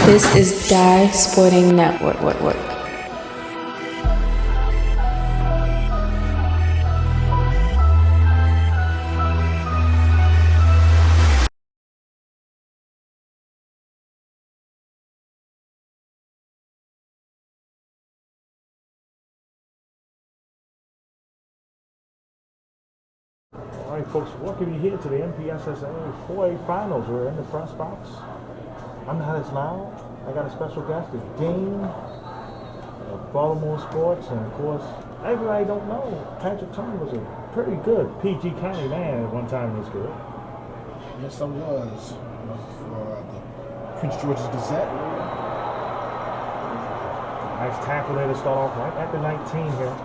This is Die Sporting Network. All right, folks, welcome you here to the MPSSAA 4A Finals. We're in the press box. I'm not as loud. I got a special guest, the Dean of Baltimore Sports, and of course, everybody don't know, Patrick Tony was a pretty good PG County man at one time in his career. Yes, I was. For the Prince George's Gazette. Nice tackle there to start off right at the 19 here.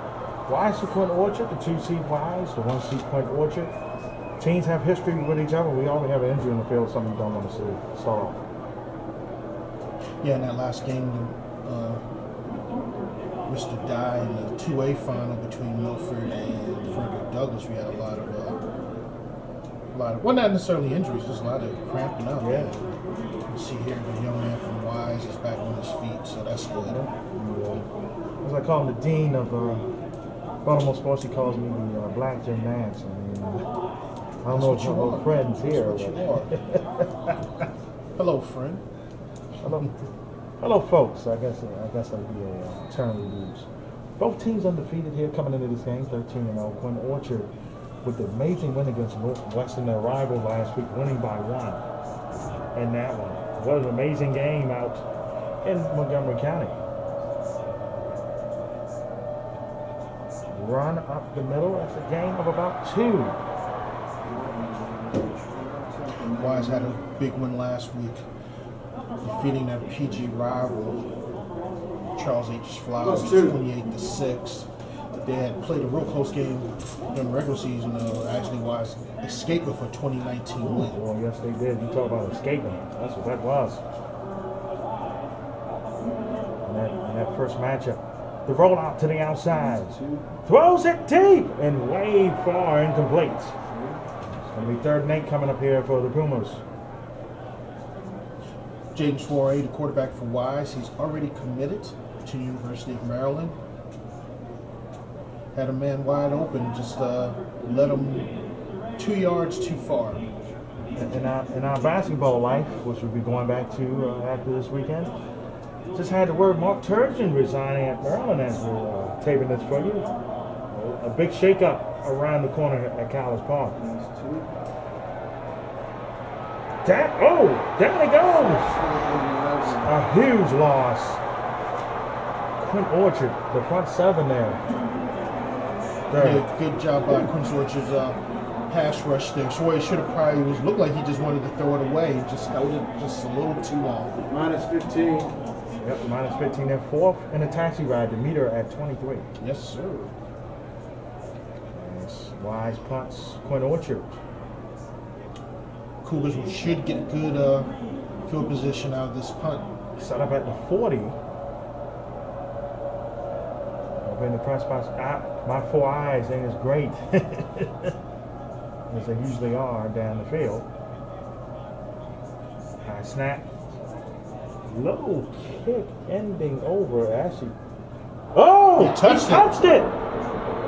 Wise to Point Orchard, the 2-seed Wise, the 1-seed Point Orchard. Teams have history with each other. We always have an injury in the field, something you don't want to see. Start off. Yeah, in that last game, Mr. Dye in the 2A final between Milford and Frederick Douglass, we had a lot of, well, not necessarily injuries, just a lot of cramping up. Yeah. You see here, the young man from Wise is back on his feet, so that's good. Yeah. As I call him, the Dean of Baltimore Sports, he calls me the Black Jim Nance. I mean, I don't know if your old friends here. That's what you are. Hello, friend. Hello, folks. I guess that'd be a term we use. Both teams undefeated here coming into this game, 13-0. Quinn Orchard with the amazing win against Northwestern, their rival last week, winning by 1 in that one. What an amazing game out in Montgomery County. Run up the middle. That's a game of about 2. Wise had a big win last week, defeating their PG rival, Charles H. Flowers, 28-6. They had played a real close game in the regular season. Actually, Wise escaped with a 2019 win. Well, yes, they did. You talk about escaping. That's what that was. In that first matchup. The rollout to the outside. Throws it deep and way far incomplete. It's going to be 3rd and 8 coming up here for the Pumas. James Foray, the quarterback for Wise, he's already committed to the University of Maryland. Had a man wide open, just led him 2 yards too far. In our basketball life, which we'll be going back to after this weekend, just had the word Mark Turgeon resigning at Maryland as we're taping this for you. A big shakeup around the corner at College Park. Down he goes! A huge loss. Quinn Orchard, the front 7 there. Yeah, good job by Quince Orchard's pass rush there. So he should have probably looked like he just wanted to throw it away. He just held it just a little too long. -15. Yep, -15. They're 4th in a taxi ride to meet her at 23. Yes, sir. Nice. Wise punts, Quinn Orchard. Cougars should get good field position out of this punt. Set up at the 40. Over in the press box. My 4 eyes ain't as great as they usually are down the field. High snap. Low kick ending over. Actually. Oh! He touched it!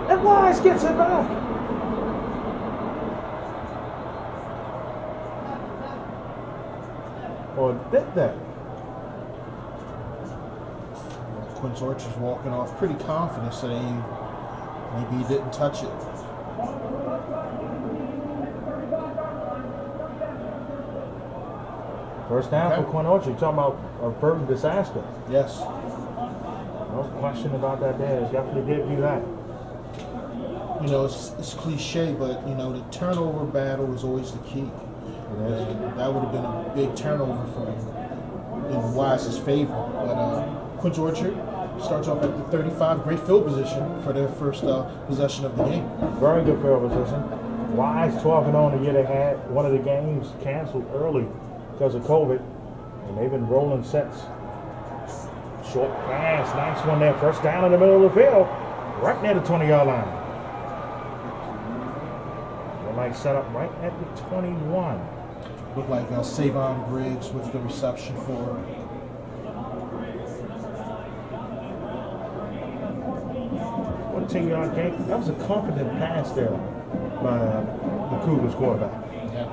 And Wise gets it back. Or did that? Quince Orchard's walking off pretty confident, so maybe he didn't touch it. First down for Quinn Orchard. You're talking about a verdant disaster. Yes. No question about that there. It definitely did do that. You know, it's cliche, but, you know, the turnover battle is always the key. And that would have been a big turnover for him in Wise's favor. But Quince Orchard starts off at the 35. Great field position for their first possession of the game. Very good field position. Wise 12-0 the year they had. One of the games canceled early because of COVID, and they've been rolling since. Short pass, nice one there. First down in the middle of the field, right near the 20-yard line. They might set up right at the 21. Looked like Savon Briggs with the reception for 14-yard gain. That was a confident pass there by the Cougars quarterback. Yeah.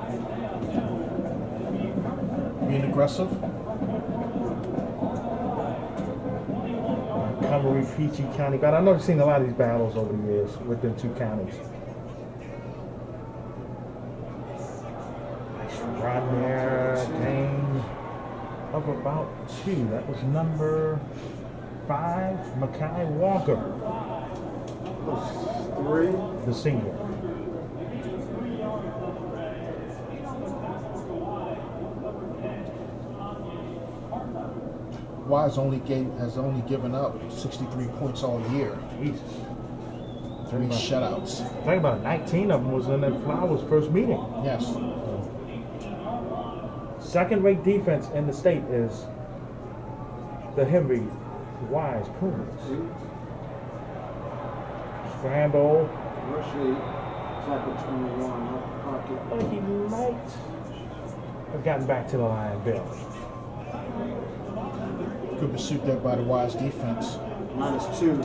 Being aggressive. Montgomery, Peachey County. But I know I've seen a lot of these battles over the years within two counties. Nice run there. Gain of about 2. That was number 5, Makai Walker. 3. The senior. Wise has only given up 63 points all year. Jesus. 3 shutouts. Think about it, 19 of them was in that Flowers first meeting. Yes. Second-rate defense in the state is the Henry Wise Pumas. Scramble. Rushley, tackle 21, off pocket. But he might have gotten back to the line, Bill. Good pursuit there by the Wise defense. -2.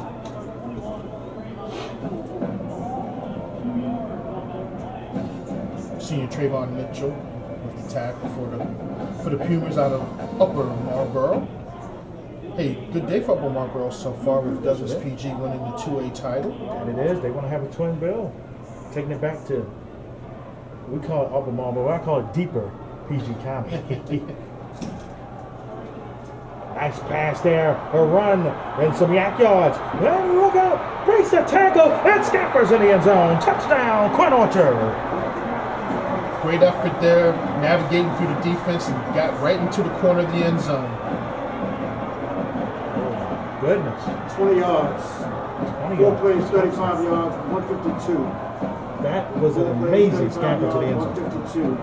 Senior Trayvon Mitchell with the tackle for the Pumas out of Upper Marlboro. Hey, good day for Upper Marlboro so far with Douglas PG winning the 2A title. And it is. They want to have a twin bill. Taking it back to, we call it Upper Marlboro, I call it deeper PG County. Nice pass there, a run, and some yak yards. And look out, brace the tackle, and scampers in the end zone. Touchdown, Quinn Orchard. Great effort there, navigating through the defense and got right into the corner of the end zone. Oh, goodness. 20 yards. 20 4 yards. plays, 35 yards, 152. That was an amazing scamper to the end zone. 152.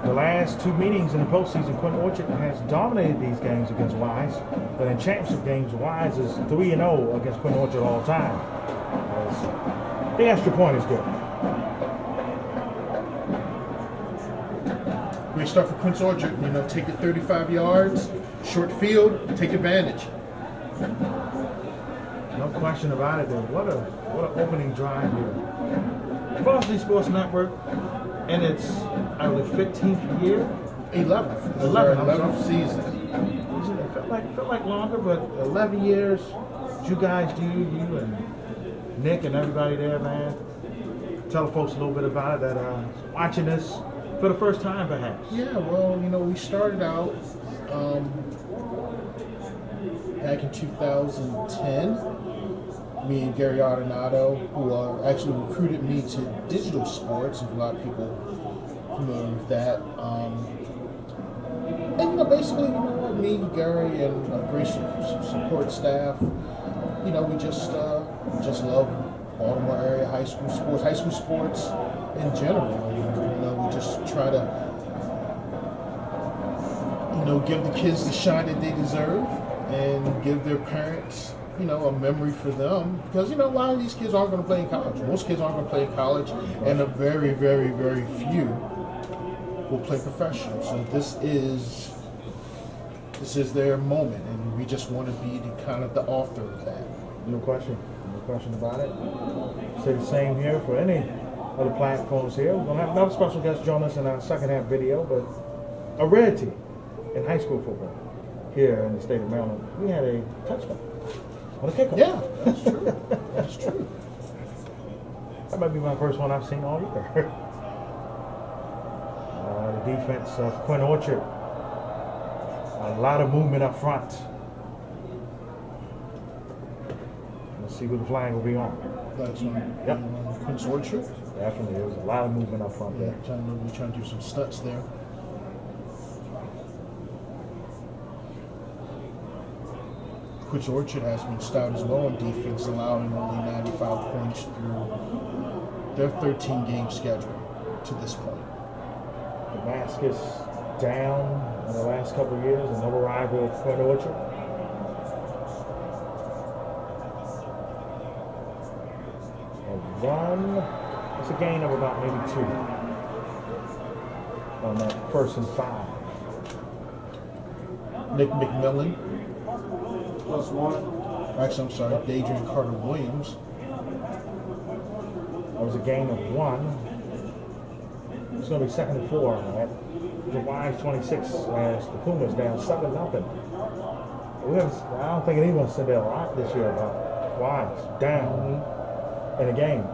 The last 2 meetings in the postseason, Quinn Orchard has dominated these games against Wise. But in championship games, Wise is 3-0 against Quinn Orchard all time. As the extra point is good. Great start for Quince Orchard. Take it 35 yards, short field, take advantage. No question about it. What an opening drive here. Varsity Sports Network, and it's I believe 15th year. 11th. 11th season. It felt like longer, but 11 years. You guys do, you and Nick and everybody there, man. Tell folks a little bit about it that watching this for the first time, perhaps. Yeah, well, we started out back in 2010. Me and Gary Ardonato, who actually recruited me to digital sports, and a lot of people familiar with that. And basically, me, Gary, and a great support staff, we just love Baltimore area high school sports in general. We just try to, give the kids the shine that they deserve and give their parents, a memory for them. Because, a lot of these kids aren't going to play in college. Most kids aren't going to play in college, and a very, very, very few will play professional. So this is their moment, and we just want to be the author of that. No question about it. Say the same here for any other platforms here. We're going to have another special guest join us in our second half video, but a rarity in high school football here in the state of Maryland. We had a touchdown on a kickoff. Yeah, that's true. That's true. That might be my first one I've seen all year. The defense of Quinn Orchard. A lot of movement up front. Let's see who the flag will be on. That's on Quince Orchard. Definitely, there was a lot of movement up front there. We're trying to do some stunts there. Quince Orchard has been stout as well on defense, allowing only 95 points through their 13-game schedule to this point. Damascus down in the last couple of years, another rival of Quinn Orchard. A run, it's a gain of about maybe 2 on that 1st and 5. Nick McMillan +1. Actually, I'm sorry, Adrian Carter-Williams. That was a gain of 1. It's going to be 2nd and 4 at the Wise 26 as the Pumas down 7-0. I don't think anyone said that a lot this year about Wise down in a game.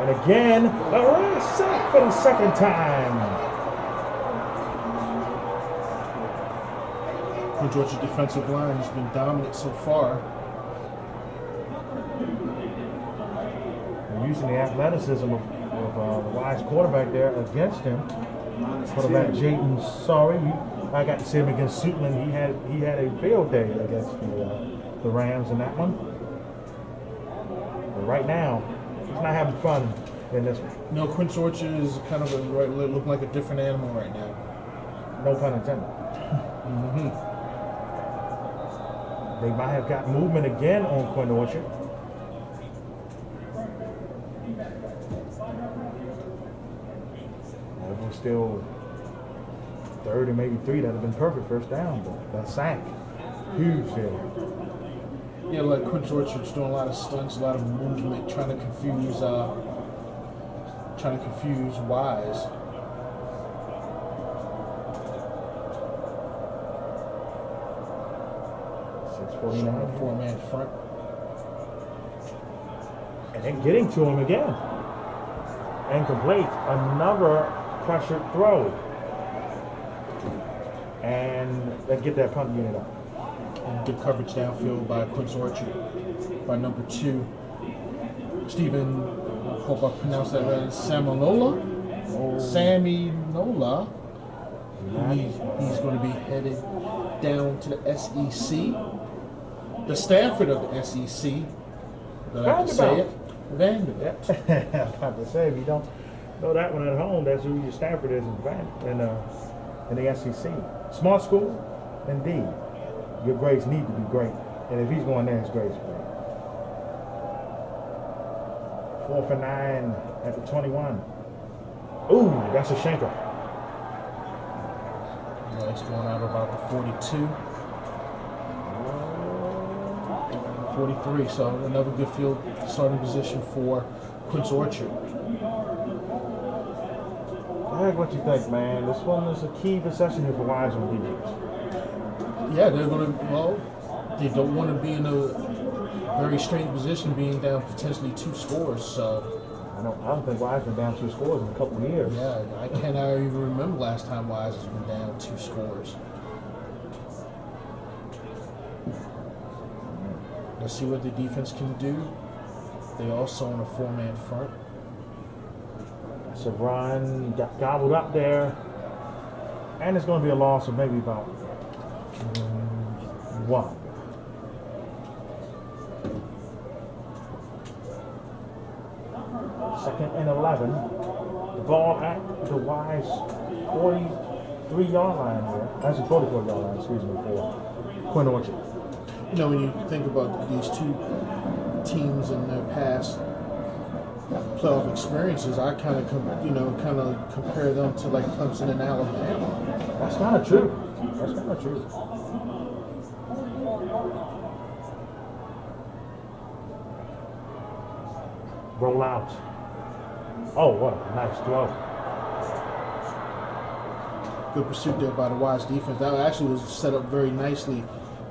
And again, a sack for the 2nd time. The Georgia defensive line has been dominant so far. And using the athleticism of the Wise quarterback there against him. Quarterback Jayden, sorry, I got to see him against Suitland. He had a field day against the Rams in that one. But right now, he's not having fun in this one. No, Quince Orchard is kind of looking like a different animal right now. No pun intended. They might have got movement again on Quinn Orchard. It was still 3rd and maybe 3. That would have been perfect first down, but that sack, huge there. Yeah, like Quince Orchard's doing a lot of stunts, a lot of movement, trying to confuse Wise. Showing a 4-man front. And then getting to him again. Incomplete. Another pressured throw. And they get that punt unit up. And good coverage downfield by Quince Orchard. By number 2, Stephen, I hope I pronounced that right, Saminola. He's going to be headed down to the SEC. The Stanford of the SEC. Did I have to say it? Vanderbilt. I'm about to say, if you don't know that one at home, that's who your Stanford is in the SEC. Smart school, indeed. Your grades need to be great. And if he's going there, his grades are great. 4th and 9 at the 21. Ooh, that's a shanker. It's going out about the 42. 43, so another good field starting position for Quince Orchard. Greg, what you think, man? This one is a key possession here for Wise on defense. Yeah, they're going to, they don't want to be in a very strange position being down potentially 2 scores, so. I don't think Wise been down 2 scores in a couple of years. Yeah, I cannot even remember last time Wise has been down 2 scores. Let's see what the defense can do. They also on a 4-man front. So Brian got gobbled up there. And it's going to be a loss of maybe about 1. Second and 11. The ball at the Wise 43-yard line here. Actually, 44-yard line, excuse me, for Quinn Orchard. You know, when you think about these 2 teams in their past playoff experiences, I kind of compare them to like Clemson and Alabama. That's kind of true. Roll out. Oh, what a nice throw. Good pursuit there by the Wise defense. That actually was set up very nicely.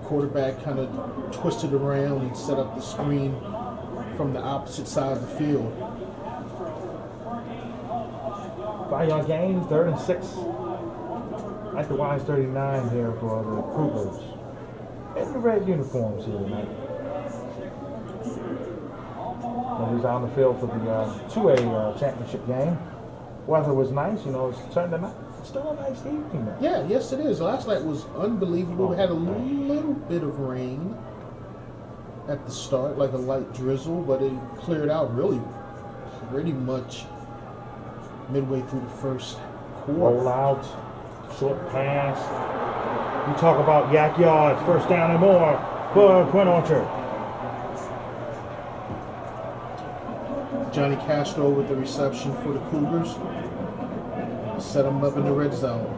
Quarterback kind of twisted around and set up the screen from the opposite side of the field. 5-yard gain, 3rd and 6. At the Wise 39 here for the Cougars. In the red uniforms here tonight. And he's on the field for the 2A championship game. Weather was nice, it's turned out. Still a nice evening. Yeah, yes it is. Last night was unbelievable. We had a little bit of rain at the start, like a light drizzle, but it cleared out really pretty much midway through the first quarter. Roll out, short pass. You talk about yak yards, first down and more for Quinn Orchard. Johnny Castro with the reception for the Cougars. Set them up in the red zone.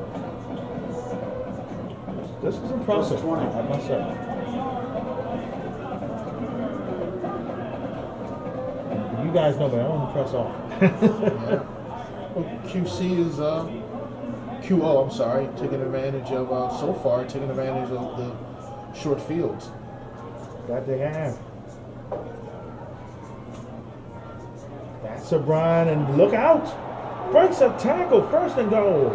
This is impressive. 20. I must say. You guys know me. I don't press off. Yeah. Well, QC is QO. I'm sorry, taking advantage of so far taking advantage of the short fields. That they have. That's a Brian, and look out! Breaks a tackle, first and goal.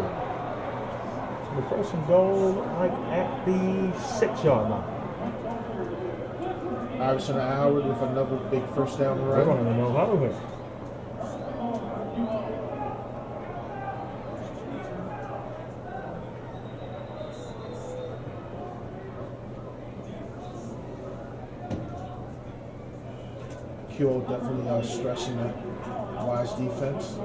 The first and goal, like at the 6-yard line. Iverson and Howard with another big first down They're run. going to know how to win. QO definitely stressing that Wise defense.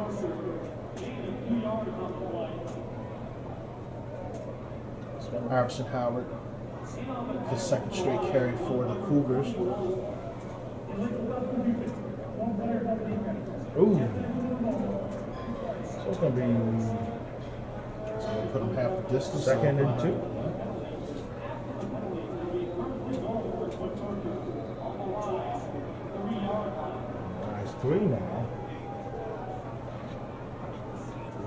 Iverson Howard, his second straight carry for the Cougars. Ooh. So it's going to be So they put him half the distance. second and 2. Nice 3 now.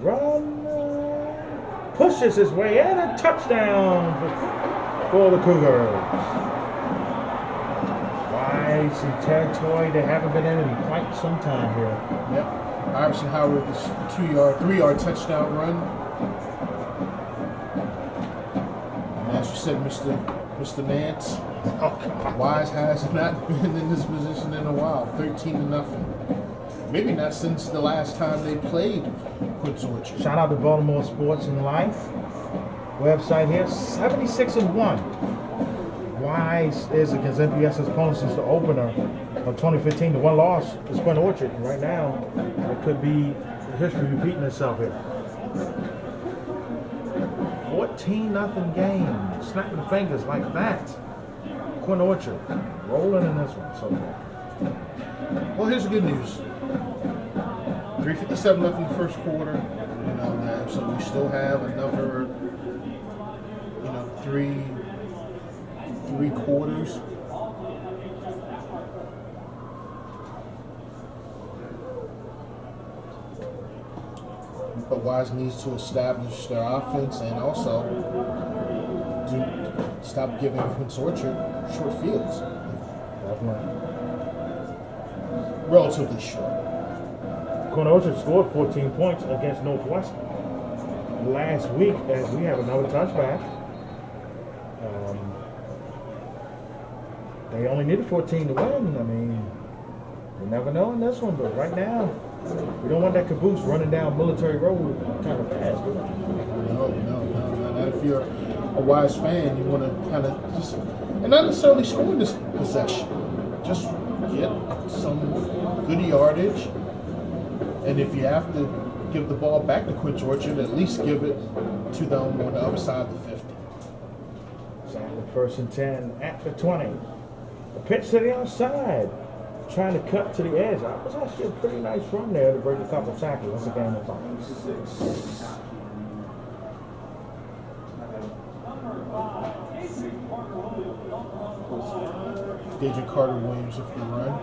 Run. Pushes his way in, a touchdown for the Cougars. Wise in territory they haven't been in quite some time here. Yep. Iverson Howard with his 3-yard touchdown run. And as you said, Mr. Nance, Wise has not been in this position in a while. 13-0. Maybe not since the last time they played Quince Orchard. Shout out to Baltimore Sports and Life website here. 76-1. Wise is against MPS's opponents since the opener of 2015. The one loss is Quince Orchard. And right now, it could be history repeating itself here. 14-0 game. Snapping the fingers like that. Quince Orchard rolling in this one so far. Well, here's the good news. 3:57 left in the first quarter. So we still have another, three quarters. But Wise needs to establish their offense and also stop giving Quince Orchard short fields. Relatively short. Quince Orchard scored 14 points against Northwestern last week, as we have another touchback. They only needed 14 to win. I mean, you never know in this one, but right now, we don't want that caboose running down Military Road kind of fast, do we? No. Not if you're a Wise fan. You want to kind of just, and not necessarily score this possession. Just get some good yardage. And if you have to give the ball back to Quince Orchard, at least give it to them on the other side of the 50. Second, first and 10 at the 20. The pitch to the outside, trying to cut to the edge. That was actually a pretty nice run there to break a couple tackles. That's a game of fun. Deja Carter-Williams with the run,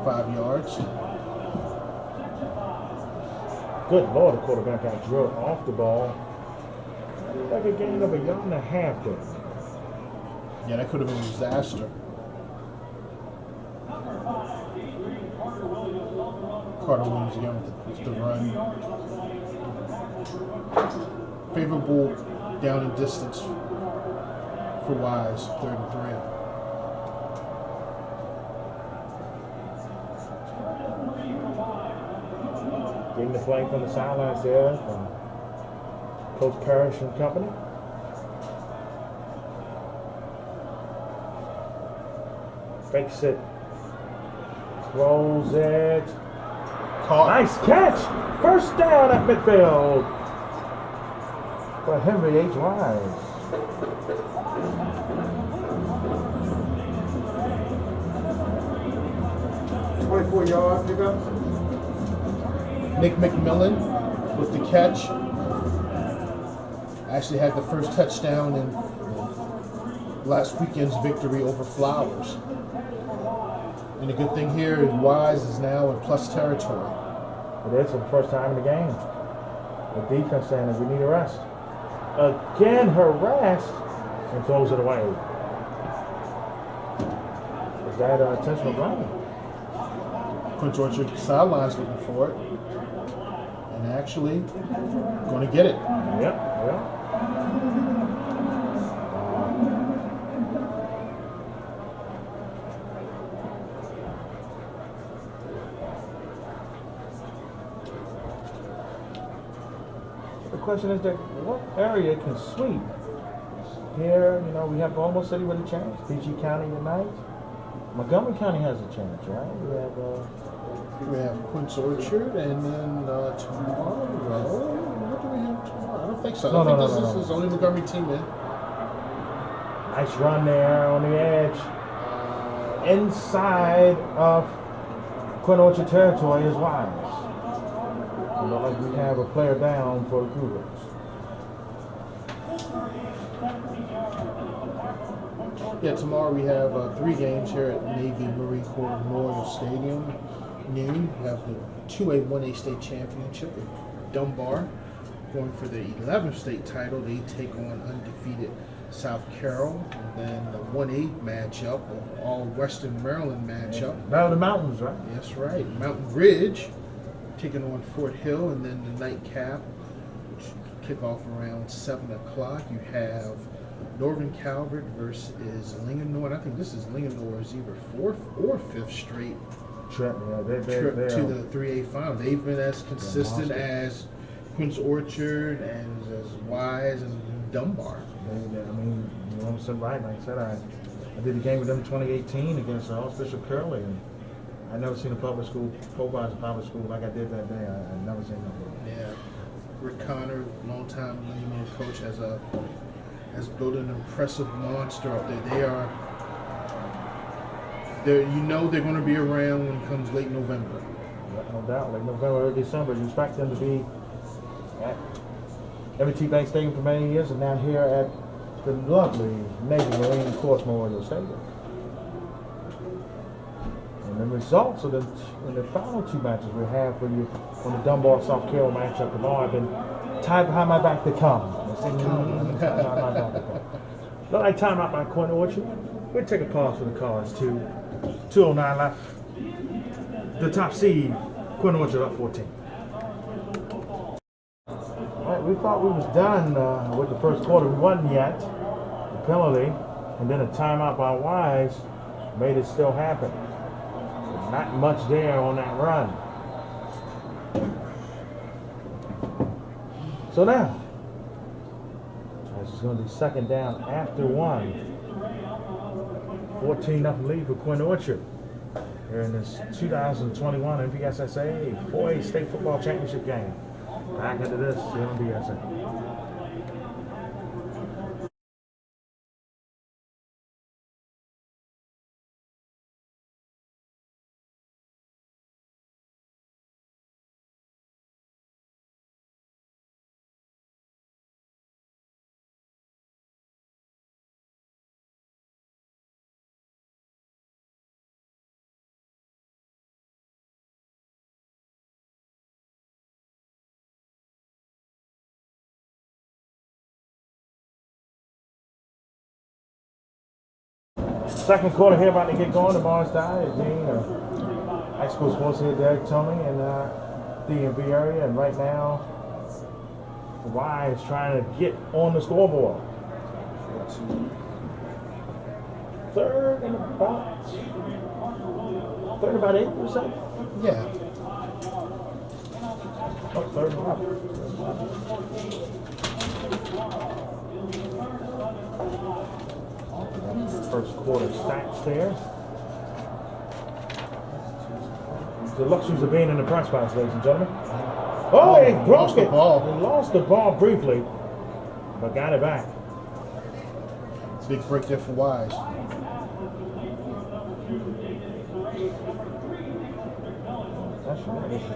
5 yards. Good Lord, the quarterback got drilled off the ball. Like a gain of 1.5 yards there. Yeah, that could have been a disaster. Carter-Williams again with the run. Favorable down and distance for Wise, 3rd and 3. Getting the flag from the sidelines there from Coach Parrish and company. Fakes it. Throws it. Caught. Nice catch. First down at midfield for Henry H. Wise. $24 pickup. Nick McMillan with the catch. Actually had the first touchdown in last weekend's victory over Flowers. And the good thing here is Wise is now in plus territory. It is for the first time in the game. The defense saying that we need a rest. Again harassed and throws it away. Is that intentional grounding? Quince Orchard sidelines looking for it. And actually going to get it. Yep. The question is that what area can sweep? Here, we have almost City with a chance. PG County tonight. Montgomery County has a chance, right? We have Quince Orchard, and then tomorrow. What do we have tomorrow? I don't think so. I think this is the only Montgomery team in. Nice run there on the edge. Inside of Quince Orchard territory is Wise. Like we have a player down for the Cougars. Yeah, tomorrow we have 3 games here at Navy Marine Corps Memorial Stadium. Noon, we have the 2A 1A state championship with Dunbar going for the 11th state title. They take on undefeated South Carroll. And then the 1A matchup, all Western Maryland matchup. Battle of the Mountains, right? That's right. Mountain Ridge taking on Fort Hill, and then the nightcap, which kick off around 7 o'clock. You have Northern Calvert versus Linganore. I think this is Linganore's either 4th or 5th straight trip to the 3A final. They've been as consistent as Quince Orchard and as Wise and Dunbar. I'm saying, right? Like I said, I did a game with them in 2018 against Archbishop Curley, and I never seen a public school, Pumas public school like I did that day. I never seen that. Yeah, Rick Connor, longtime Linganore coach, has built an impressive monster up there. They're going to be around when it comes late November. No doubt, like November or December. You expect them to be at M&T Bank Stadium for many years, and now here at the lovely Navy Marine Corps Memorial Stadium. And the results of the final 2 matches we have for you on the Dunbar South Carroll matchup tomorrow have been tied behind my back to come. Tied behind my back to come. Look like timeout by Quince Orchard. We'll take a pause for the cards too. 2:09 left. The top seed, Quince Orchard up 14. All right, we thought we was done with the first quarter. We wasn't yet. The penalty, and then a timeout by Wise made it still happen. Not much there on that run. So now, this is going to be second down after 1. 14-0 lead for Quince Orchard here in this 2021 MPSSAA 4A State Football Championship game. Back into this here on DSN. Second quarter here about to get going. The Mars Dye, Dean, high school sports here, Derek Tony in the DMV area, and right now, Y is trying to get on the scoreboard. Third and about 8, you say? Yeah. Oh, third and about. First quarter stats there. The luxuries of being in the press box, ladies and gentlemen. Oh, he broke it. He lost the ball briefly, but got it back. Big break there for Wise. That's right. This is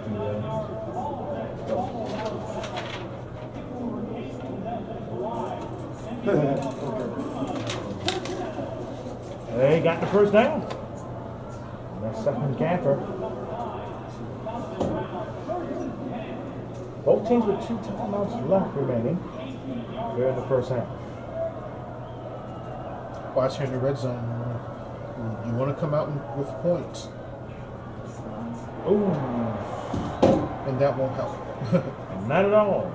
the got the first down. That's second camper. Both teams with 2 timeouts left remaining. They're in the first half. Watch here in the red zone. You want to come out with points. Ooh. And that won't help. Not at all.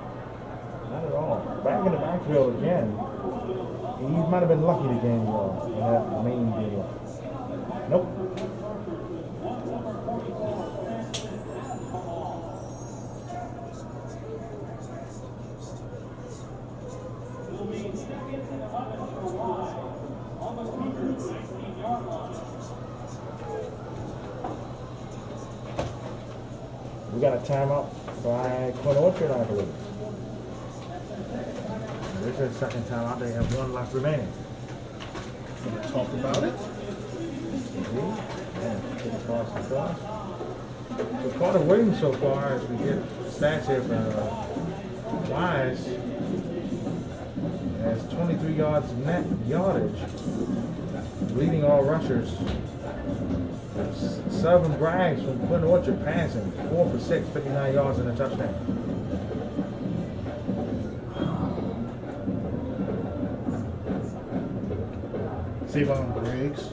Not at all. Back in the backfield again. He might have been lucky to gain in that main deal. Nope. We got a timeout by Quince, I believe. This is the second timeout. They have 1 left remaining. Want to talk about it? So Carter Williams so far, as we get stats here for Wise, has 23 yards net yardage, leading all rushers. 7 brags from Quinn Orchard passing, 4 for 6, 59 yards and a touchdown. Savon Briggs,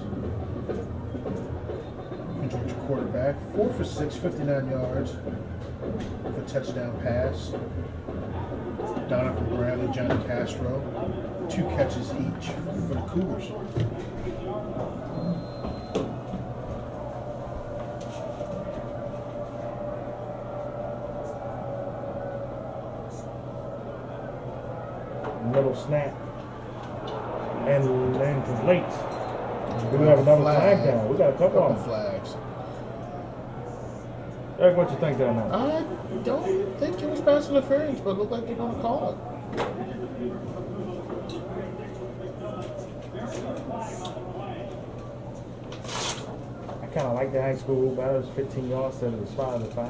Georgia quarterback, 4 for 6, 59 yards for touchdown pass. Donovan Bradley, Johnny Castro, 2 catches each for the Cougars. Middle snap. And complete. Do we have another flag down? We got a couple of flags. Eric, what you think down there? I don't think it was pass interference, but it looked like they're going to call it. I kind of like the high school rule better. It's 15 yards instead of the spot of the 5.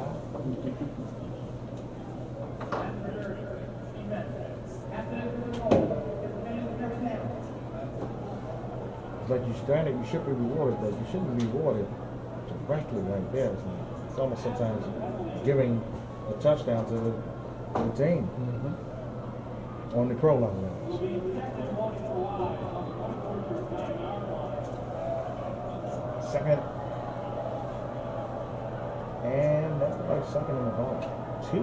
It's like you stand it, you should be rewarded, but you shouldn't be rewarded directly like that. It's almost sometimes giving a touchdown to the team on the pro level. Second, and that's like second in the ball. 2.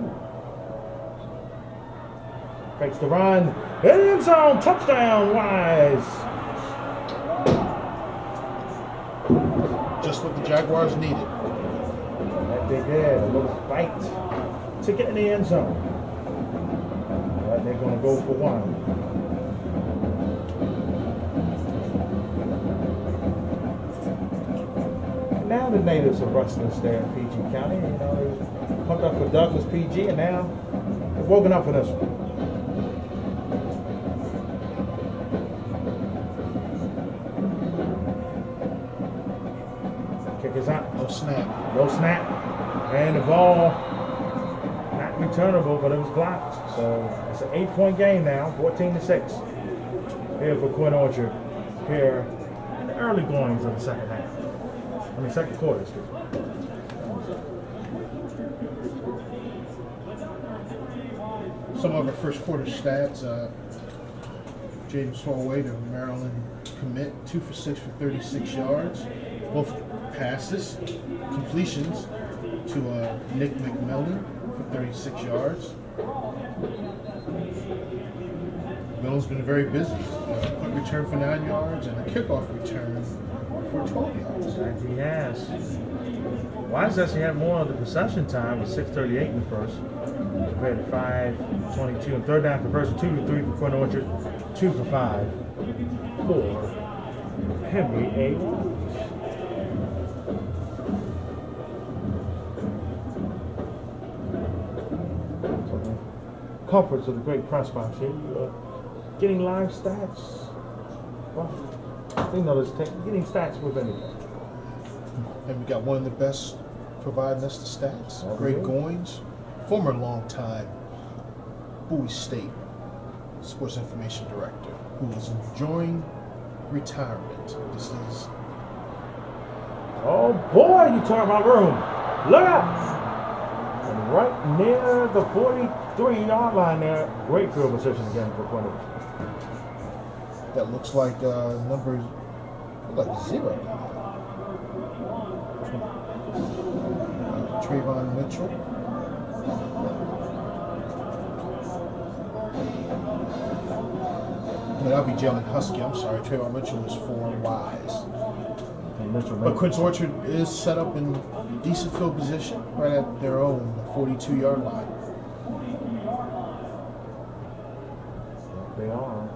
Fakes the run, end zone, touchdown, Wise. Just what the Jaguars needed. That they did. A little fight to get in the end zone. But they're going to go for 1. And now the natives are restless there in PG County. You know, they pumped up for Douglas PG, and now they've woken up for this one. Is out. No snap. No snap. And the ball not returnable, but it was blocked. So it's an 8-point game now, 14-6. Here for Quinn Orchard here in the early goings of the second half. Second quarter, excuse me. Some of our first quarter stats. Jaden Swalway, the Maryland commit, 2 for 6 for 36 yards. Both passes, completions to Nick McMillan for 36 yards. Millen's been very busy. A punt return for 9 yards and a kickoff return for 12 yards. That he has. Wise actually had more of the possession time with 6:38 in the first, compared to 5:22. And third down conversion, 2 for 3 for Quinn Orchard, 2 for 5 for Henry A. Wise. Comforts of the great press box here. Getting live stats. Well, you know, getting stats with anything. And we got one of the best providing us the stats. Greg Goins, former longtime Bowie State Sports Information Director, who is enjoying retirement. This is Oh boy, you talk about room. Look out! And right near the 43-yard line there. Great field position again for Quince. That looks like numbers like 0. Trayvon Mitchell. No, that'll be Jalen Husky. I'm sorry. Trayvon Mitchell is 4 Wise. But Quince Orchard is set up in decent field position right at their own 42-yard line. They are.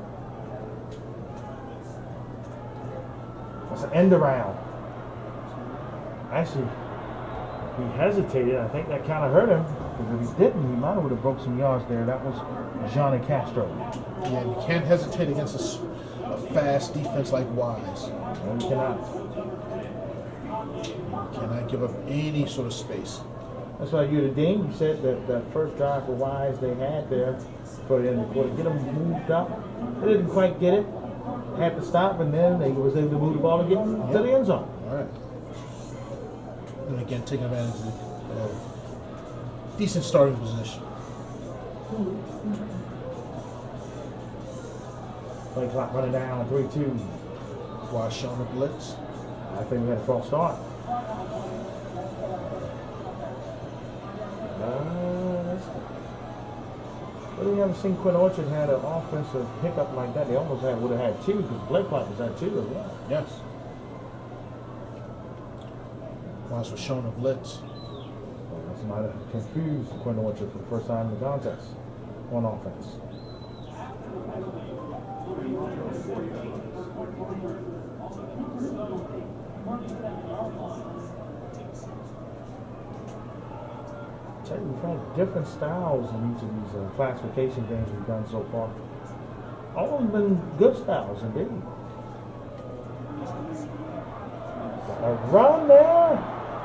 That's an end around. Actually, he hesitated. I think that kind of hurt him. Because if he didn't, he might have broke some yards there. That was Johnny Castro. Yeah, you can't hesitate against a fast defense like Wise. No, you cannot. You cannot give up any sort of space. That's why you, the Dean, you said that that first drive for Wise they had there for the end of the quarter, get them moved up. They didn't quite get it. Had to stop, and then they was able to move the ball and get to the end zone. All right. And again, taking advantage of decent starting position. Play clock running down, 3-2. Wise showing the blitz. I think we had a false start. Really haven't seen Quinn Orchard had an offensive hiccup like that. They almost would have had 2 because play clock was at 2 as well. Yes. Wise was showing a blitz. Well, that's might have confused Quinn Orchard for the first time in the contest on offense. We've had different styles in each of these classification games we've done so far. All of them been good styles indeed. Got a run there,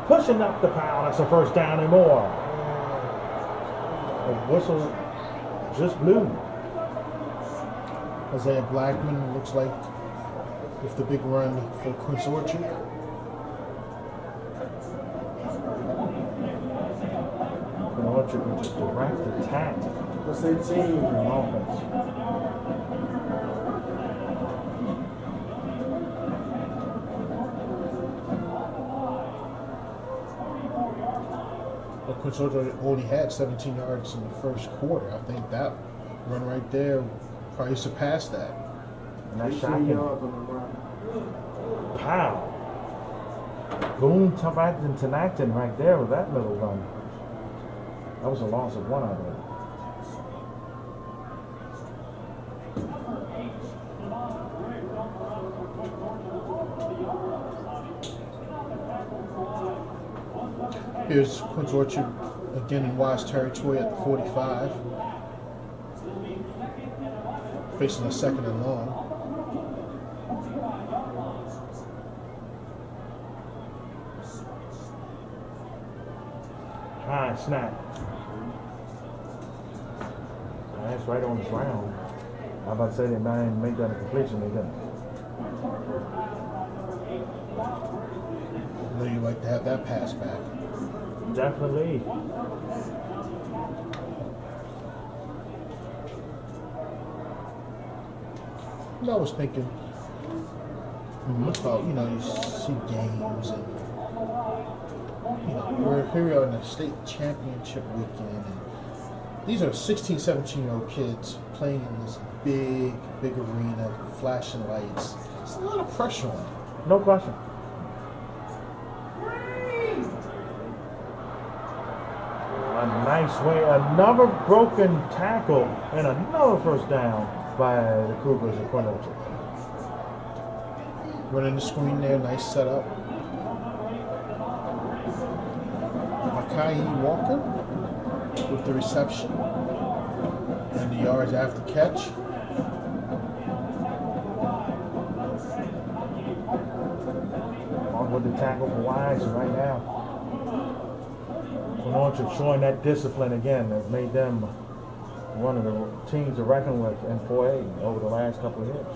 pushing up the pile. That's a first down and more. The whistle just blew. Isaiah Blackman looks like with the big run for Quince Orchard. Orchard with just direct attack. That's 18. On offense. But Quince Orchard only had 17 yards in the first quarter. I think that run right there probably surpassed that. And that's 18 shocking. yards on the run. Pow. Boom, tough acting to Acton right there with that little run. That was a loss of 1, I believe. Here's Quince Orchard again in Wise territory at the 45. Facing a 2nd and long. High snap. That's right on the ground. I'm about to say they might make that a completion. They didn't. I know you like to have that pass back. Definitely. And I was thinking about, you see games and, here we are in the state championship weekend. And these are 16, 17-year-old kids playing in this big arena, flashing lights. It's a lot of pressure on them. No question. A nice way, another broken tackle, and another first down by the Cougars at Quinn Orchard. Running the screen there, nice setup. Makai Walker with the reception and the yards after catch. On with the tackle for Wise right now. Quinn Orchard showing that discipline again that made them one of the teams to reckon with in 4A over the last couple of years.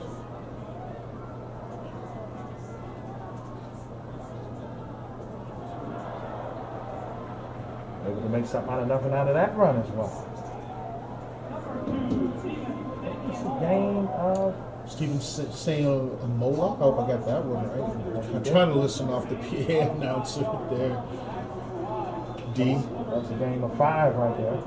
able to make something out of nothing out of that run as well. It's a game of Steven saying a Mola. I hope I got that one right. I'm trying to listen off the PA announcer there. D. That's a game of 5 right there.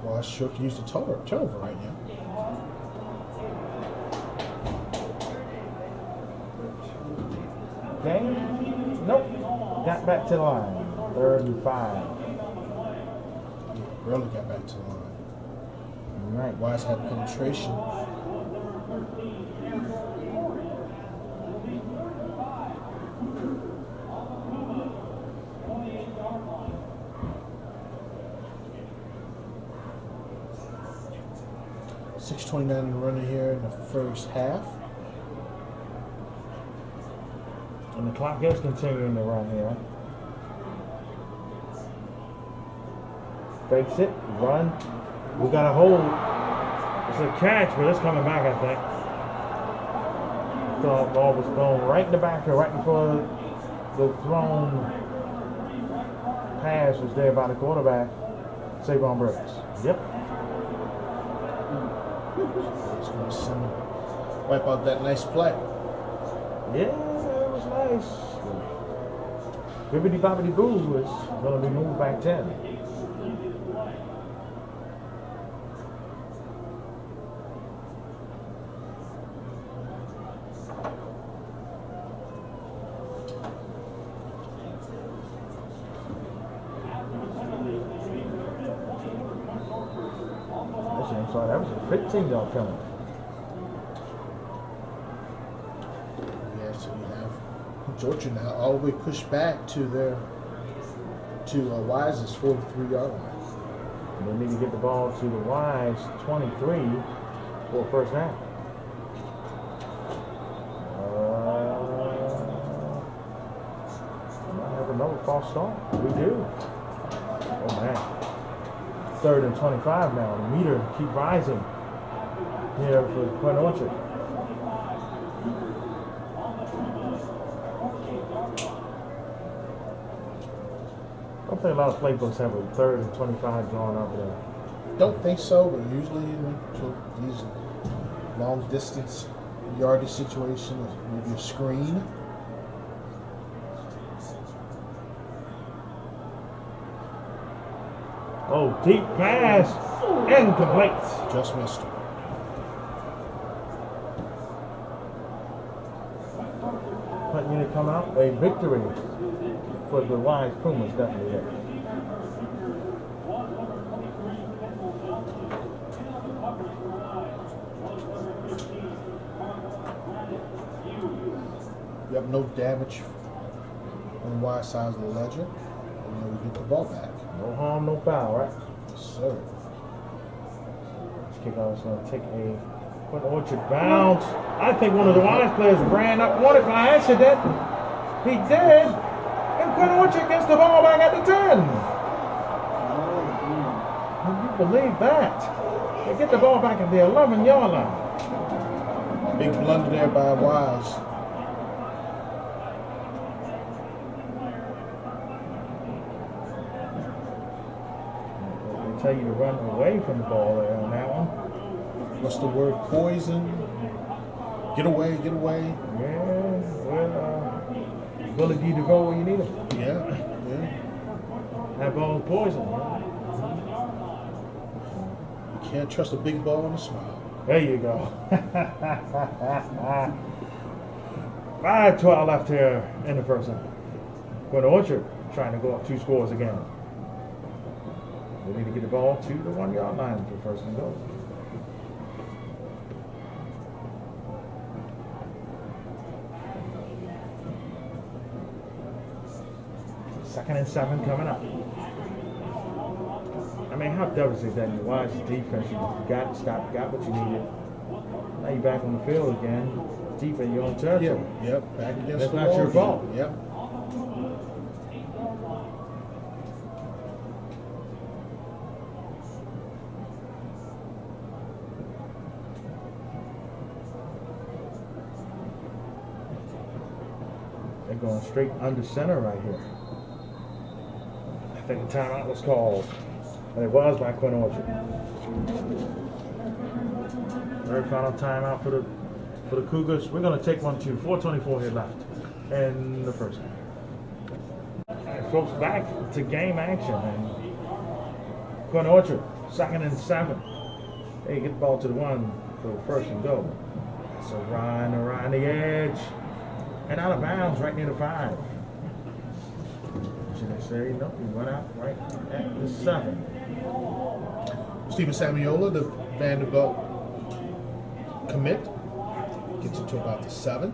Well, I sure could use the turnover right now. Game? Nope. Got back to the line. 3rd and 5. Barely got back to the line. Right. Wise had penetration. .629 in the runner here in the first half. And the clock is continuing to run here. Fakes it, run. We got a hold. It's a catch, but it's coming back, I think. The ball was thrown right in the back here, right before the thrown pass was there by the quarterback. Savon Brooks. Yep. It's going to wipe out that nice play. Yeah, it was nice. Bibbidi Bobbidi Boo is going to be moved back 10. That was a 15-yard penalty. Yeah, so you have Georgia now all the way pushed back to Wise's 43-yard line. And they need to get the ball to the Wise 23 for a first down. We might have another false start. We do. Oh man. 3rd and 25 now. The meter keep rising here for Quinn Orchard. I don't think a lot of playbooks have a 3rd and 25 drawn up there. Don't think so, but usually in these long distance yardage situations, maybe a screen. Oh, deep pass, incomplete. Just missed it. Punt unit come out, a victory for the Wise Pumas, definitely. Yeah. Yep, no damage on the wide side of the ledger. And then we get the ball back. No harm, no foul, right? Yes, sir. This kickoff is going to take a Quinn Orchard bounce. I think one of the Wise players ran up one by accident. He did. And Quinn Orchard gets the ball back at the 10. Can you believe that? They get the ball back at the 11-yard line. Big blunder there by Wise. Tell you to run away from the ball there on that one. What's the word? Poison. Get away, get away. Yeah, well, Billy D. DeVoe when you need him. Yeah. That ball is poison. Right? You can't trust a big ball and a smile. There you go. 5:12 left here in the first half. Quinn Orchard trying to go up 2 scores again. They need to get the ball to the 1-yard line for first and goal. Second and 7 coming up. I mean, how devastating that you watch defense. You got to stop, got what you needed. Now you're back on the field again. Defense, your own territory. Yep, back against That's the not wall your again. fault. Yep. They're going straight under center right here. I think a timeout was called, and it was by Quinn Orchard. Third final timeout for the Cougars. We're going to take one, 4:24 here left in the first half. All right, folks, back to game action. And Quinn Orchard, 2nd and 7. They get the ball to the 1 for the first and goal. So run around the edge and out of bounds right near the 5. Should I say, nope, he went out right at the 7. Stephen Samiola, the Vanderbilt commit, gets it to about the 7.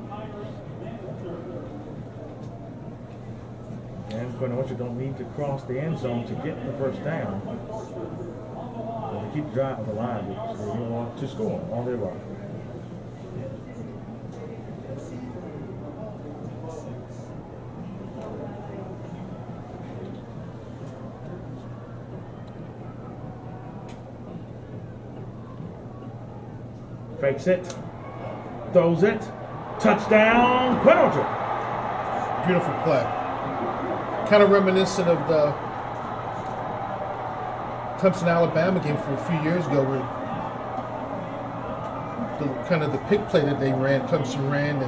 And Quinn Orchard don't need to cross the end zone to get the first down. So they keep the drive alive because they want to score all day long. Fakes it, throws it, touchdown, Quinn Orchard. Beautiful play. Kind of reminiscent of the Clemson Alabama game from a few years ago, where the pick play that Clemson ran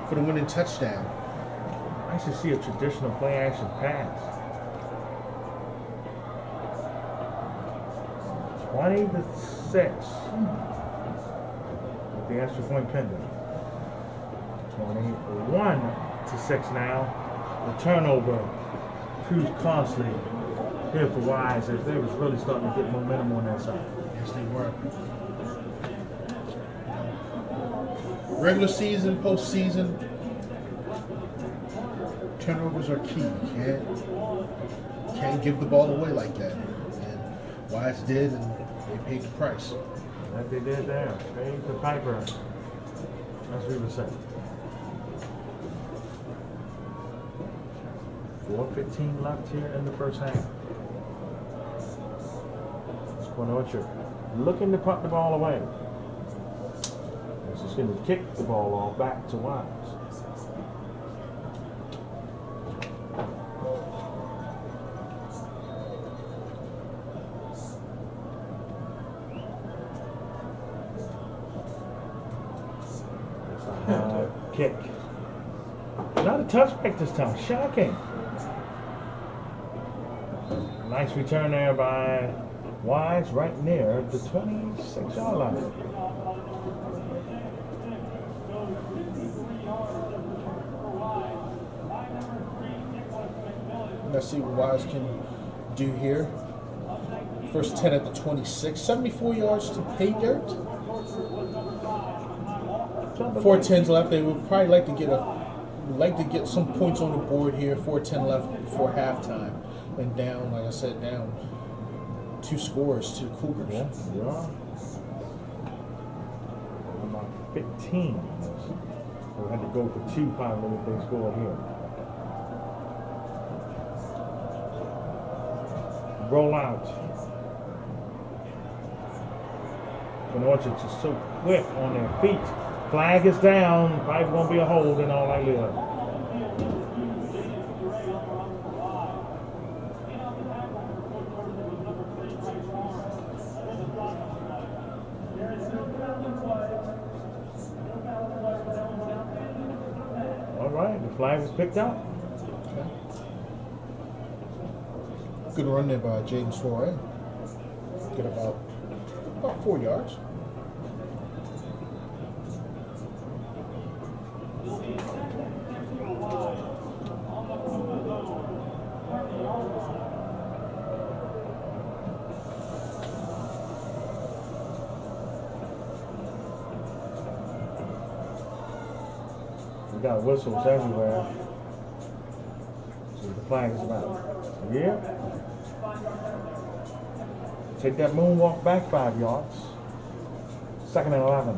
for the winning touchdown. I should see a traditional play action pass. 20-6 with the extra point pending. 21-6 now. The turnover proved costly here for Wise as they was really starting to get momentum on that side. Yes, they were. Regular season, postseason, turnovers are key. You can't give the ball away like that. And Wise did, and they paid the price. That they did there. Paid the piper, as we would say. 4:15 left here in the first half. Quinn Orchard looking to punt the ball away. He's just going to kick the ball off back to Wise. Kick. Not a touchback this time. Shocking. Nice return there by Wise right near the 26-yard line. Let's see what Wise can do here. First 10 at the 26. 74 yards to pay dirt. 4:10 left. They would probably like to get some points on the board here. 4:10 left before halftime, and down, like I said, down 2 scores to the Cougars. Yeah. About 15. So we had to go for 2 finally if they scored here. Roll out. Quinn Orchard is so quick on their feet. Flag is down. Probably going to be a hold in all likelihood. All right, the flag is picked up. Okay. Good run there by Jaden Soare. Get about 4 yards. We got whistles everywhere. See what the flag is about. Yeah. Take that moonwalk back 5 yards. 2nd and 11.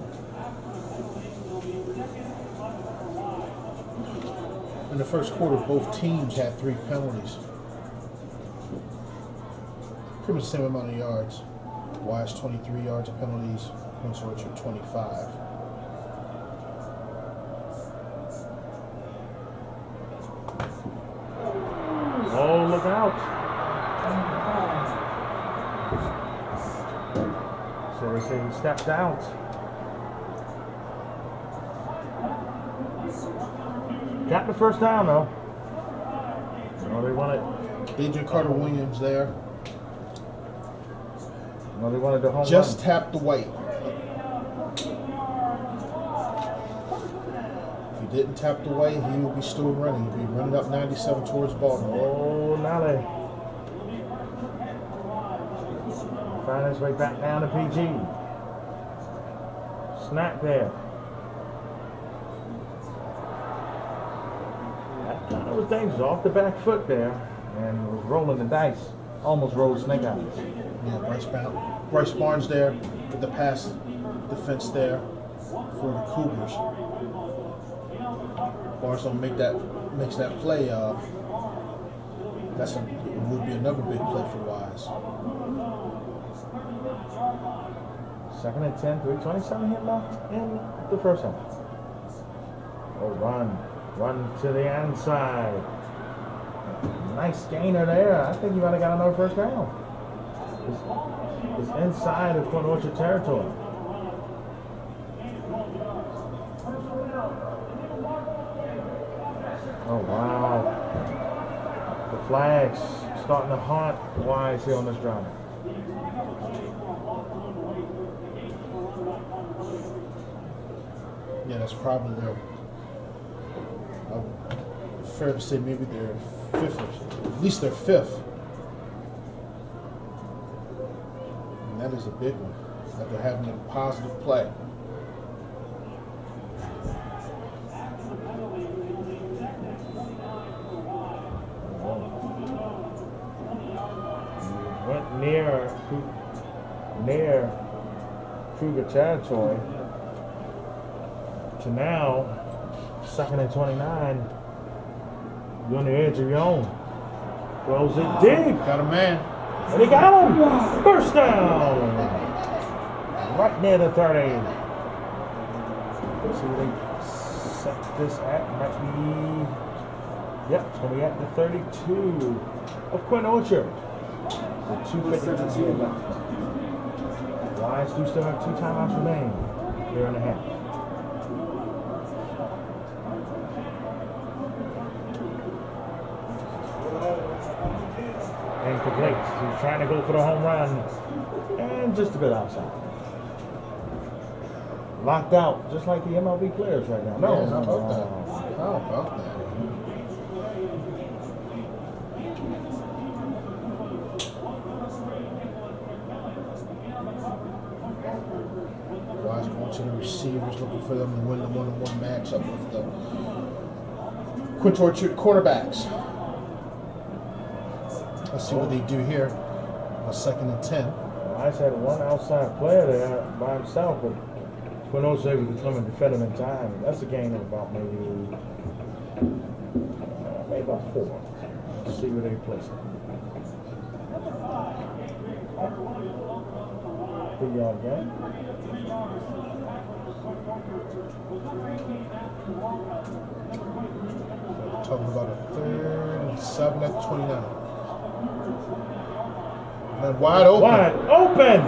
In the first quarter, both teams had 3 penalties. Pretty much the same amount of yards. Wise 23 yards of penalties. Quince Orchard 25. stepped out. Got the first down though. No, they wanted. Adrian Carter-Williams there. No, they wanted the home Just run. tapped the white. If he didn't tap the white, he would be still running. He'd be running up 97 towards Baltimore. Oh, now they find his way back down to PG. Snap there. That kind of was dangerous. Off the back foot there. And was rolling the dice. Almost rolled snake eyes. Yeah, Bryce Barnes there with the pass defense there for the Cougars. Barnes don't makes that play. Would be another big play for Wise. 2nd and 10, 3:27 here left in the first half. Oh, run to the inside. Nice gainer there. I think you might have got another first down. It's inside of Quince Orchard territory. Oh, wow. The flags starting to haunt Wise here on this drive. Yeah, that's probably their. Fair to say maybe their fifth, at least their fifth. And that is a big one. After having a positive play. Went near Cougar territory to now 2nd and 29. You're on the edge of your own. Throws it deep. Got a man. And he got him. First down. Right near the 30. Let's see where they set this at. Might be. Yep, it's going to be at the 32 of Quince Orchard. The 2:52 here left. Wise do still have 2 timeouts remaining here in the half. Incomplete. He's trying to go for the home run. And just a bit outside. Locked out, just like the MLB players right now. No, Yeah, how about that? How about that? Wise going to the receivers, looking for them to win the one-on-one matchup with the Quince Orchard quarterbacks. Let's see what they do here. A 2nd and 10. Wise had one outside player there by himself, but Quince was able to come and defend him in time. That's a gain of about maybe about 4. Let's see where they place it. 3-yard gain. Talking about a 3rd and 7 at 29. And wide open. Wide open!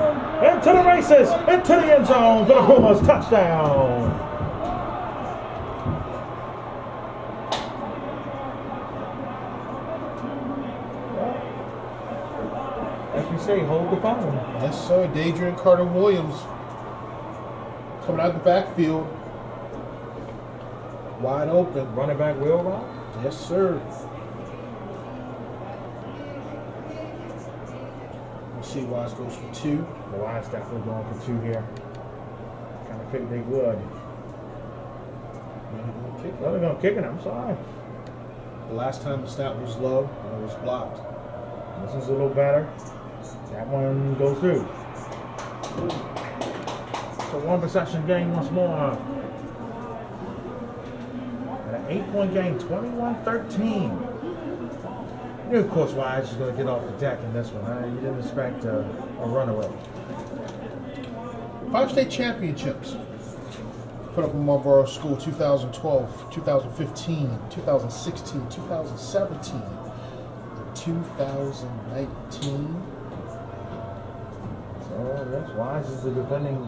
Into the races! Into the end zone for the Pumas. Touchdown! As we say, hold the phone. Yes, sir. Adrian Carter-Williams coming out the backfield. Wide open. Running back wheel route. Yes, sir. Let's see, Wise goes for 2. The Wise definitely going for 2 here. Kind of figured they would. Well, they're going to kick it. I'm sorry. The last time the snap was low and it was blocked. This is a little better. That one goes through. So 1 possession game once more. And an 8-point game, 21-13. You knew, of course, Wise is going to get off the deck in this one. You didn't expect a runaway. 5 state championships. Put up in Marlboro School 2012, 2015, 2016, 2017, 2019. So Oh, yes, Wise is the defending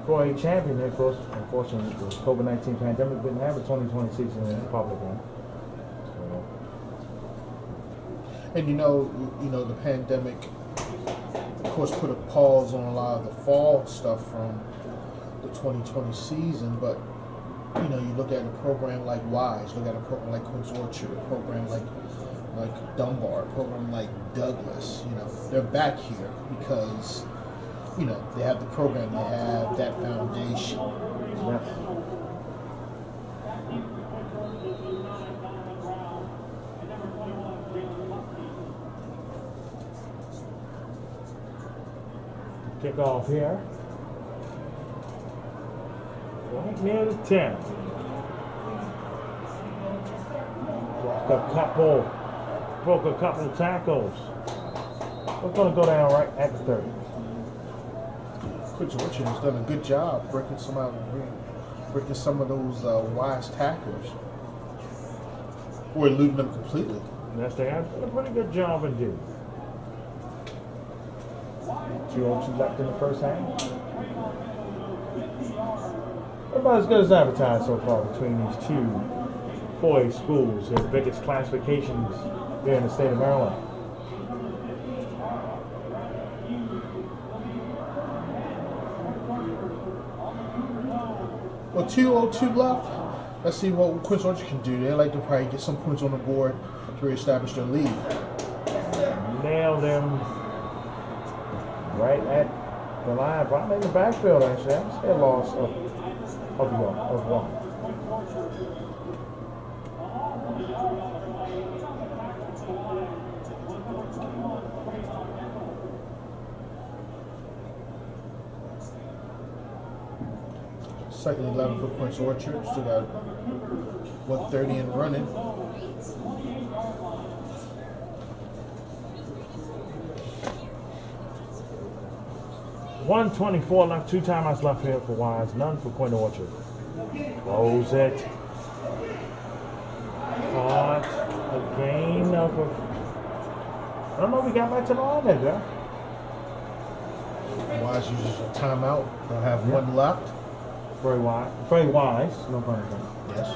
4A champion. Of course, unfortunately, the COVID-19 pandemic didn't have a 2020 season in the public one. So, And the pandemic, of course, put a pause on a lot of the fall stuff from the 2020 season. But you look at a program like Wise, look at a program like Quince Orchard, a program like Dunbar, a program like Douglas. They're back here because they have the program, they have that foundation. yes. Kick off here. Right near the 10. Broke a couple of tackles. We're going to go down right at the 30. Quince Orchard has done a good job breaking some of those Wise tacklers, or eluding them completely. Yes, they have done a pretty good job indeed. 2:02 left in the first half. About as good as advertised so far between these two 4A schools, their biggest classifications here in the state of Maryland. Well, 2:02 left. Let's see what Quince Orchard can do. They like to probably get some points on the board to reestablish their lead. Nailed him right at the line, probably in the backfield actually. I say a loss of one. Second 11 for Quince Orchard. Still got 1:30 and running. .124 left, 2 timeouts left here for Wise, none for Quince Orchard. Close it. Caught a gain of I don't know if we got back to the line there, Jeff. Wise uses a timeout. They'll have one left. Very wise, no pun intended. Yes.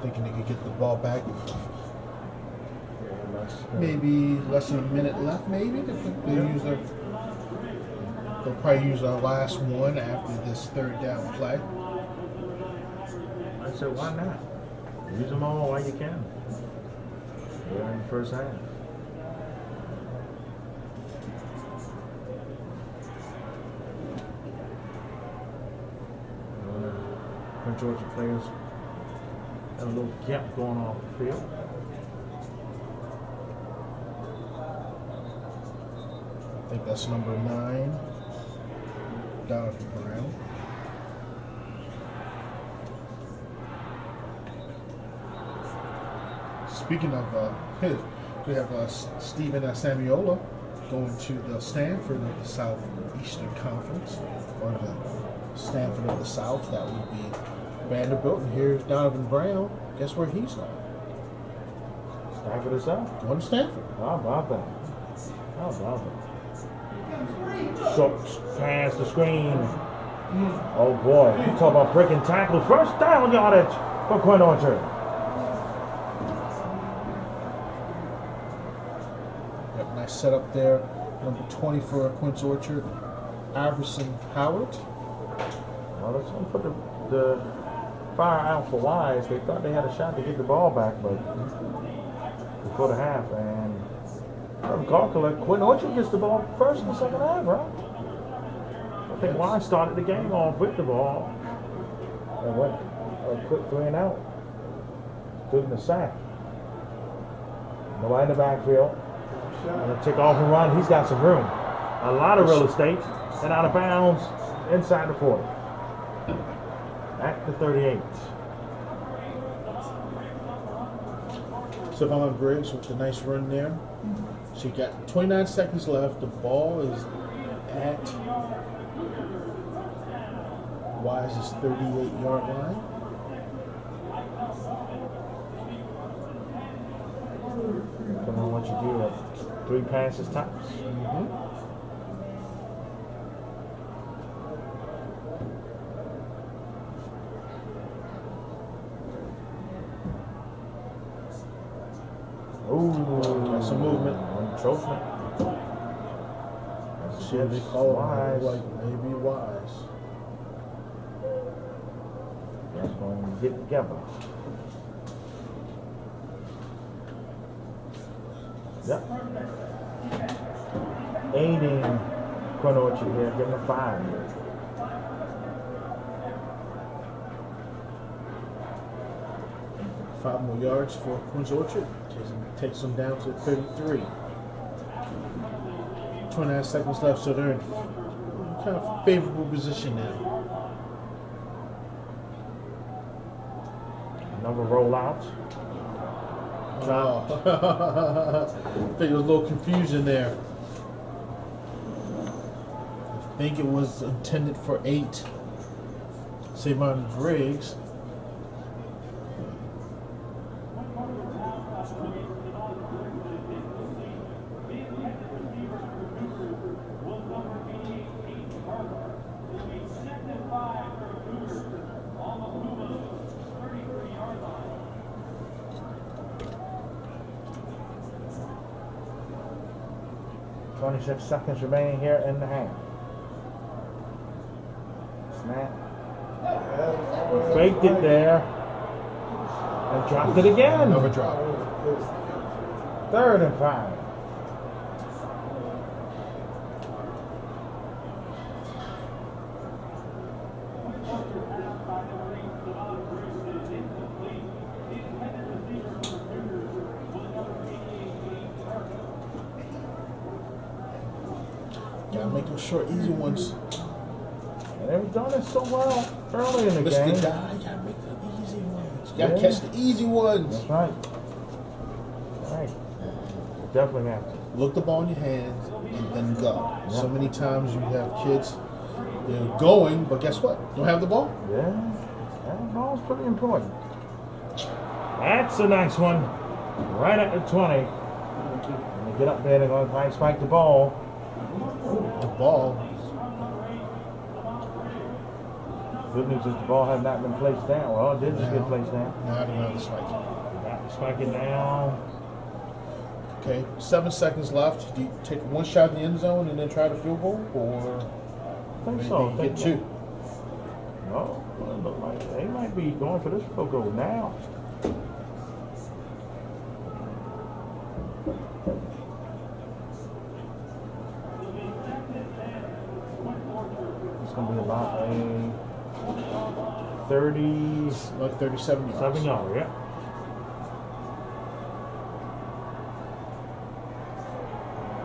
Thinking they could get the ball back. Maybe less than a minute left. Maybe they'll probably use our last one after this third down play. I said, why not? Use them all while you can. We're in the first half. Georgia players have a little gap going off the field. I think that's number 9, Donovan Brown. Speaking of, we have Stephen Samiola going to the Stanford of the Southeastern Conference, or the Stanford of the South. That would be Vanderbilt. And here's Donovan Brown. Guess where he's going? Stanford itself? Going to Stanford. How about that? How about that? Short pass the screen. Oh boy, you talk about breaking tackle. First down yardage for Quince Orchard. Yep, nice setup there. Number 20 for Quince Orchard, Iverson Howard. Well, let's put the fire out for Wise. They thought they had a shot to get the ball back, but before the half, and from calculate, Quince Orchard gets the ball first in the second half, right? I think Wise started the game off with the ball and went a quick 3 and out, including the sack. Nobody in the backfield. And a tick off and run. He's got some room. A lot of real estate. And out of bounds inside the 40. At the 38. Savon Briggs with a nice run there. So you got 29 seconds left. The ball is at Wise's 38-yard line. Depending on what you do. 3 passes tops. Ooh, That's some movement. Encroachment. Shit, they call it Wise. like maybe wise. That's going to get together. Yep. Aiding Quinn Orchard here, give him a 5. 5 more yards for Quince Orchard. Takes them down to 33. 29 seconds left, so they're in kind of favorable position now. Another rollout. Oh. I think there was a little confusion there. I think it was intended for 8. Savon Briggs. Twenty-six seconds remaining here in the half. Snap. Faked it there. And dropped it again. Another drop. 3rd and 5. Gotta make those short, easy ones. And they've done it so well early in the Mr. game. Guy, gotta make the easy ones. Gotta Yeah. catch the easy ones. That's right. All right. Definitely have to. Look the ball in your hands and then go. Yeah. So many times you have kids, they're going, but guess what? Don't have the ball. Yeah. That ball's pretty important. That's a nice one. Right at the 20. And they get up there, they're going to try and spike the ball. The ball. Good news is the ball has not been placed down. Well, it did just get placed down. Now they're going to spike. Got to spike it down. Okay, 7 seconds left. Do you take one shot in the end zone and then try to field goal, or I think maybe so. get 2? No, it look like they might be going for this field goal now. It's going to be about a 37 Like 37 yards. yard, yeah.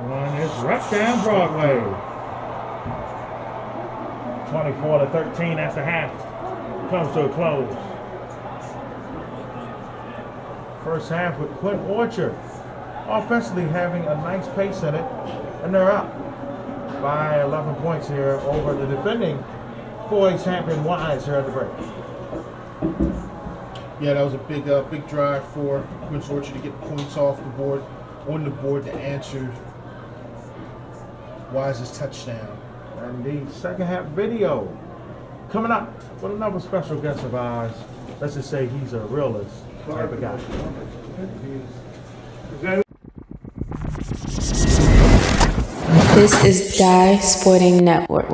One is right down Broadway. 24-13, that's the half. Comes to a close. First half with Quinn Orchard offensively having a nice pace in it, and they're up by 11 points here over the defending 4A champion Wise here at the break. Yeah, that was a big drive for Quince Orchard to get points off the board, on the board to answer Wise's touchdown. And the second half video coming up with another special guest of ours. Let's just say he's a realist type of guy. This is Die Sporting Network.